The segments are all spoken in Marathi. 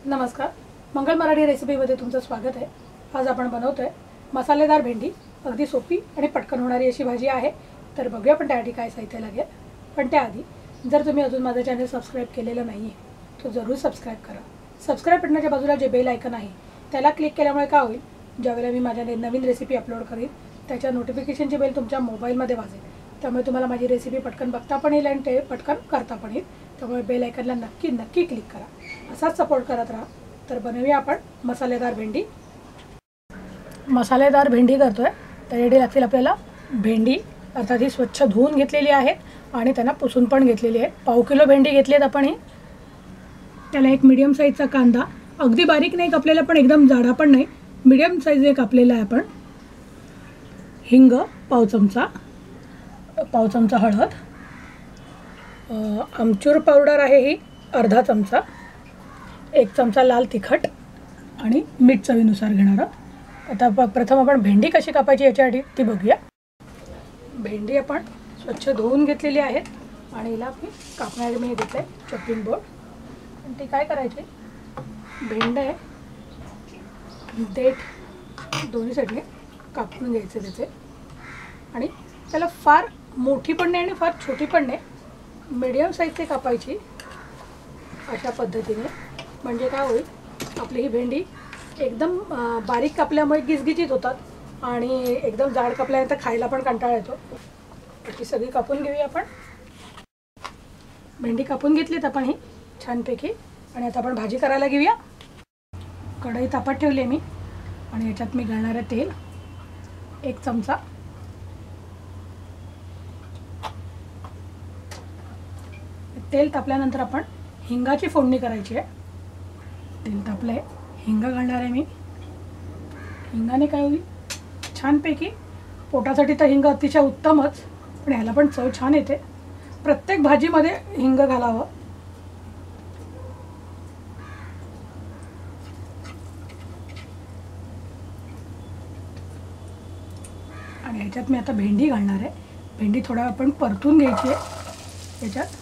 नमस्कार, मंगल मराठी रेसिपीमध्ये तुमचं स्वागत आहे। आज आपण बनवतोय मसालेदार भेंडी। अगदी सोपी आणि पटकन होणारी अशी भाजी आहे। तर बघूया पण त्यासाठी काय साहित्य लागेल। पण त्याआधी जर तुम्ही अजून माझं चॅनल सबस्क्राइब केलेलं नाहीये तर जरूर सबस्क्राइब करा। सबस्क्राइब बटनाच्या बाजूला जे बेल आयकॉन आहे त्याला क्लिक केल्यामुळे काय होईल, ज्यावेळेला मी माझ्या नवीन रेसिपी अपलोड करेन त्याच्या नोटिफिकेशनची बेल तुमच्या मोबाईलमध्ये वाजेल। त्यामुळे तुम्हाला माझी रेसिपी पटकन बघता पण येईल आणि ते पटकन करता पण येईल। त्यामुळे बेल आयकॉनला नक्की क्लिक करा। असाच सपोर्ट करत राहा। तर बनवूया आपण मसालेदार भेंडी। मसालेदार भेंडी करतोय त्यासाठी लागतील आपल्याला भेंडी, अर्थात ही स्वच्छ धुवून घेतलेली आहे आणि त्यांना पुसून पण घेतलेली आहे। पाव किलो भेंडी घेतली आहेत आपण। ही त्याला एक मीडियम साईजचा कांदा, अगदी बारीक नाही कापलेला पण एकदम जाडा पण नाही, मीडियम साईजने कापलेला आहे आपण। हिंग पाव चमचा हळद, आमचूर पावडर आहे ही अर्धा चमचा, 1 चमचा लाल तिखट आणि मीठ चवीनुसार घेणार आहोत। आता प्रथम आपण भेंडी कशी कापायची याच्यासाठी ती बघूया। भेंडी आपण स्वच्छ धुवून घेतलेली आहे आणि हिला मी कापण्यासाठी मी घेतलं आहे चॉपिंग बोर्ड। आणि ती काय करायची, भेंडे देठ दोन्ही साईडने कापून घ्यायचे त्याचे। आणि त्याला फार मोठी पण नाही आणि फार छोटी पण नाही, मीडियम साईजची कापायची अशा पद्धतीने। म्हणजे काय होईल, आपली ही भेंडी एकदम बारीक कापल्यामुळे गिजगिजीत होतात आणि एकदम जाड कापल्यानंतर खायला पण कंटाळा येतो। ती सगळी कापून घेऊया आपण। भेंडी कापून घेतलीत आपण ही छानपैकी। आणि आता आपण भाजी करायला घेऊया। कढई तापत ठेवली आहे मी आणि याच्यात मी घालणार आहे तेल 1 चमचा। तेल तापल्यानंतर आपण हिंगाची फोडणी करायची आहे। तेल तापलं आहे, हिंग घालणार आहे मी। हिंगाने काय होईल, छानपैकी पोटासाठी तर हिंग अतिशय उत्तमच, पण ह्याला पण चव छान येते। प्रत्येक भाजीमध्ये हिंग घालावं। आणि ह्याच्यात मी आता भेंडी घालणार आहे। भेंडी थोडा आपण परतून घ्यायची आहे याच्यात।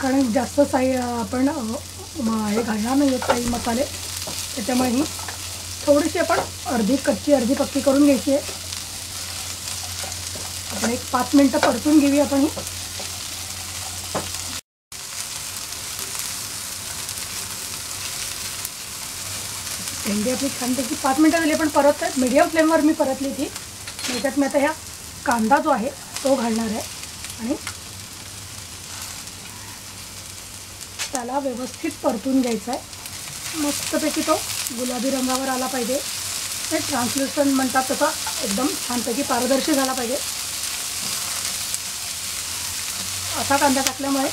कारण जास्त आपण हे घालणार नाही आहेत काही मसाले, त्याच्यामुळे ही थोडीशी आपण अर्धी कच्ची अर्धी पक्की करून घ्यायची आहे। आपण एक 5 मिनिटं परतून घेऊया आपण ही। भेंडी आपली छानपैकी 5 मिनिटं झाली पण परत मीडियम फ्लेमवर मी परतली ती। त्याच्यात मी आता ह्या कांदा जो आहे तो घालणार आहे आणि त्याला व्यवस्थित परतून घ्यायचा आहे। मस्तपैकी तो गुलाबी रंगावर आला पाहिजे, ते ट्रान्सल्युसंट म्हणतात तसा एकदम छानपैकी पारदर्शी झाला पाहिजे। असा कांदा टाकल्यामुळे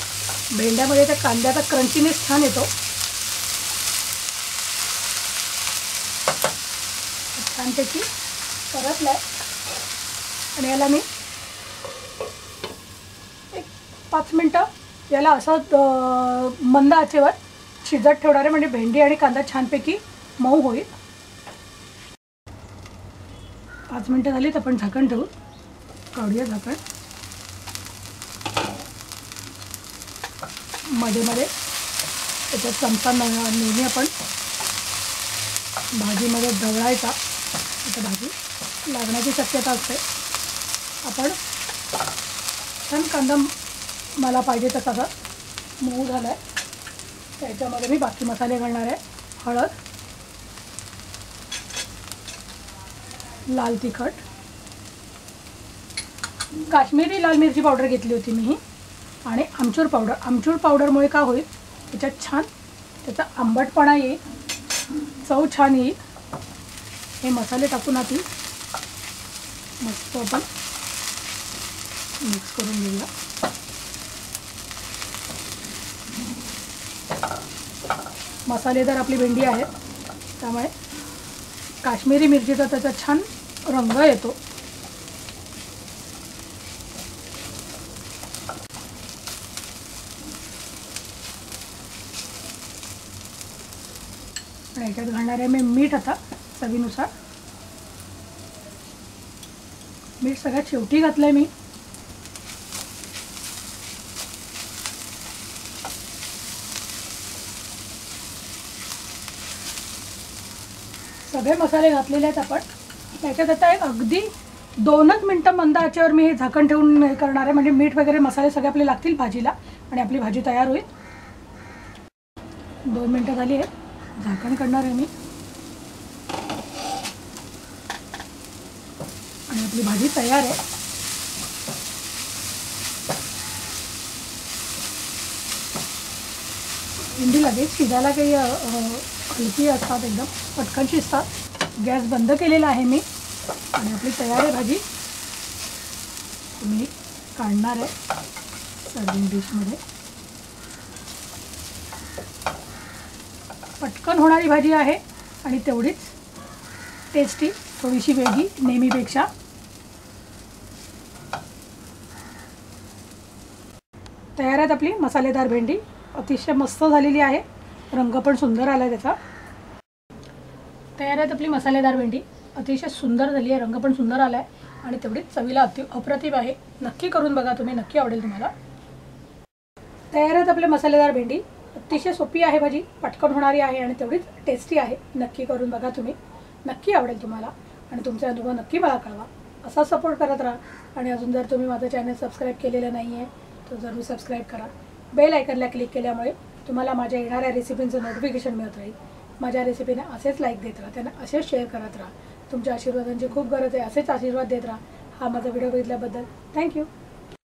भेंड्यामध्ये त्या कांद्याचा क्रंचीनेस छान येतो। छानपैकी परतलाय आणि याला मी एक 5 मिनिटं याला असं मंद आचेवर शिजत ठेवणार आहे, म्हणजे भेंडी आणि कांदा छानपैकी मऊ होईल। 5 मिनिटं झालीत, आपण झाकण ठेवू, काढूया झाकण। मध्ये त्याच्यात चमचा नेहमी आपण भाजीमध्ये ढवळायचा, आता भाजी लागण्याची शक्यता असते। आपण छान कांदा मला पाहिजे तसा मऊ झाला आहे, त्याच्यामध्ये मी बाकी मसाले घालणार आहे। हळद, लाल तिखट, काश्मीरी लाल मिरची पावडर घेतली होती मी, आणि आमचूर पावडर। आमचूर पावडरमुळे काय होईल, त्याच्यात छान त्याचा आंबटपणा येईल, चव छान येईल। हे मसाले टाकून आधी मस्त आपण मिक्स करून घेऊया। मसालेदार आपली भेंडी आहे त्यामुळे काश्मीरी मिरचीचा त्याचा छान रंग येतो। आणि याच्यात घालणार आहे मी मीठ आता चवीनुसार. मीठ सगळ्यात शेवटी घातलं आहे मी. सगळे मसाले घातलेले आहेत आपण. याच्यात आता एक अगदी 2च मिनटं मंद आचेवर मी हे झाकण ठेवून हे करणार आहे, म्हणजे मीठ वगैरे मसाले सगळे आपले लागतील भाजीला आणि आपली भाजी तयार होईल. 2 मिनटं झाली आहेत. झाकण काढणार आहे मी आणि आपली भाजी तयार आहे. भेंडी लगेच शिजायला काही हलकी असतात, एकदम पटकन शिजतात. गॅस बंद केलेला आहे मी आणि आपली तयार आहे भाजी. मी काढणार आहे सर्विंग डिशमध्ये. पटकन होणारी भाजी आहे आणि तेवढीच टेस्टी, थोडीशी वेगळी नेहमीपेक्षा. तयार आहेत आपली मसालेदार भेंडी. अतिशय मस्त झालेली आहे, रंग पण सुंदर आला आहे त्याचा. तयार आहेत आपली मसालेदार भेंडी. अतिशय सुंदर झाली आहे, रंग पण सुंदर आला आहे आणि तेवढीच चवीला अप्रतिम आहे. नक्की करून बघा तुम्ही, नक्की आवडेल तुम्हाला. तयार आहेत आपले मसालेदार भेंडी. अतिशय सोपी आहे भाजी, पटकन होणारी आहे आणि तेवढीच टेस्टी आहे. नक्की करून बघा तुम्ही, नक्की आवडेल तुम्हाला आणि तुमचे अनुभव नक्की मला कळवा. असा सपोर्ट करत राहा आणि अजून जर तुम्ही माझं चॅनल सबस्क्राईब केलेलं नाही आहे तर जरूर सबस्क्राईब करा. बेल आयकनला क्लिक केल्यामुळे तुम्हाला माझ्या येणाऱ्या रेसिपींचं नोटिफिकेशन मिळत राहील. माझ्या रेसिपीने असेच लाईक देत राहा, त्यांना असेच शेअर करत राहा. तुमच्या आशीर्वादांची खूप गरज आहे. असेच आशीर्वाद देत राहा. हा माझा व्हिडिओ बघितल्याबद्दल थँक्यू.